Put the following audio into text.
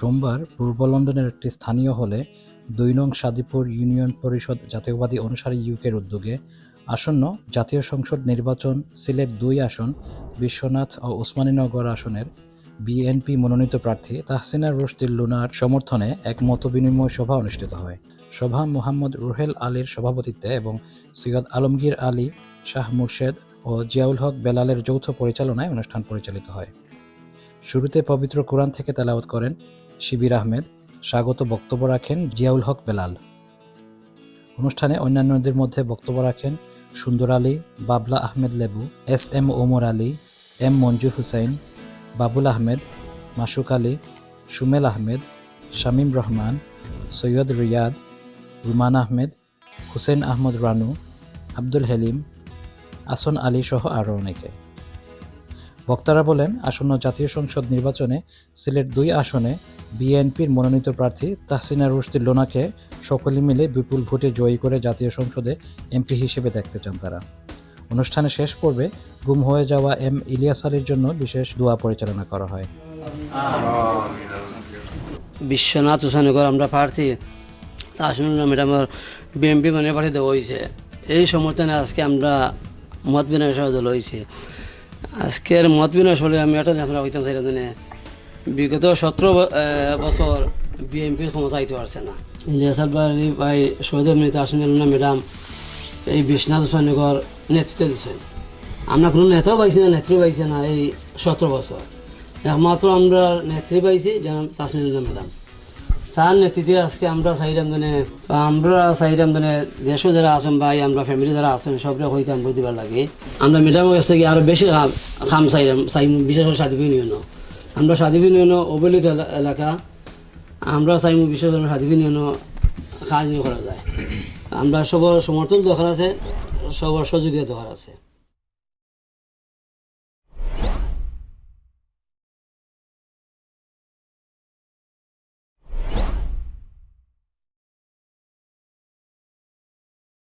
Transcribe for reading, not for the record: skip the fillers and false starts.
সোমবার পূর্ব লন্ডনের একটি স্থানীয় হলে ২ নং সাদিপুর ইউনিয়ন পরিষদ জাতীয়তাবাদী অনুসারী ইউকের উদ্যোগে আসন্ন জাতীয় সংসদ নির্বাচন সিলেট ২ আসন বিশ্বনাথ ও ওসমানীনগর আসনের বিএনপি মনোনীত প্রার্থী তাহসিনা রশদী লুনার সমর্থনে এক মতবিনিময় সভা অনুষ্ঠিত হয়। সভা মোহাম্মদ রুহেল আলীর সভাপতিত্বে এবং সৈয়দ আলমগীর আলী, শাহ মুর্শেদ ও জিয়াউল হক বেলালের যৌথ পরিচালনায় অনুষ্ঠান পরিচালিত হয়। শুরুতে পবিত্র কোরআন থেকে তেলাওয়াত করেন শিবির আহমেদ। স্বাগত বক্তব্য রাখেন জিয়াউল হক বেলাল। অনুষ্ঠানে অন্যান্যদের মধ্যে বক্তব্য রাখেন সুন্দর আলী, বাবলা আহমেদ লেবু, এস.এম. ওমর আলী, এম. মঞ্জুর হুসাইন, বাবুল আহমেদ, মাসুক আলী, সুমেল আহমেদ, শামীম রহমান, সৈয়দ রিয়াদ, রুমান আহমেদ, হুসেন আহমদ রানু, আব্দুল হেলিম, আসন আলী সহ আরও অনেকে। বক্তারা বলেন, আসন্ন জাতীয় সংসদ নির্বাচনে সিলেট ২ আসনে বিএনপির মনোনীত প্রার্থী তাহসিনা রশদী লোনাকে সকলে মিলে বিপুল ভোটে জয়ী করে জাতীয় সংসদে এমপি হিসেবে দেখতে চান তারা। অনুষ্ঠানে শেষ পর্বে গুম হয়ে যাওয়া এম ইলিয়াস আলীর জন্য বিশেষ দোয়া পরিচালনা করা হয়। বিশ্বনাথ ওসমানীনগর আমরা প্রার্থী তাহসিনা ম্যাডামের বিএনপি মানে প্রার্থী দেওয়া হয়েছে। এই সমর্থনে আজকে আমরা মত বিনিময় সভা দল হয়েছে। আজকের মত বিনিময় হলে আমি একটা আপনারা হইতাম চাইলাম মানে বিগত ১৭ বছর বিএনপির ক্ষমতা আইতে পারছে না। ইলিয়াস আলী ভাই শহীদ তাহসিনা ম্যাডাম এই বিশ্বনাথ ওসমানীনগর নেতৃত্ব দিচ্ছেন। আমরা কোনো নেতাও পাইছি না, নেত্রী পাইছে না। এই ১৭ বছর একমাত্র আমরা নেত্রী পাইছি যেমন তাহসিনা ম্যাডাম। তার নেতৃত্বে আজকে আমরা চাইলাম মানে দেশও যারা আছেন ভাই, আমরা ফ্যামিলি যারা আছেন সবরে হইতাম বই দিবার লাগে। আমরা ম্যাডামের কাছ থেকে আরও বেশি কাম চাই বিশেষ করে সাদিপুর ইউনিয়নও। আমরা সাদিপুর ইউনিয়নও অবহেলিত এলাকা, আমরা চাই বিশেষ করে সাদিপুর ইউনিয়নও কাজ করা যায়। আমরা সবার সমর্থন দরকার আছে, সবার সহযোগিতা দরকার আছে।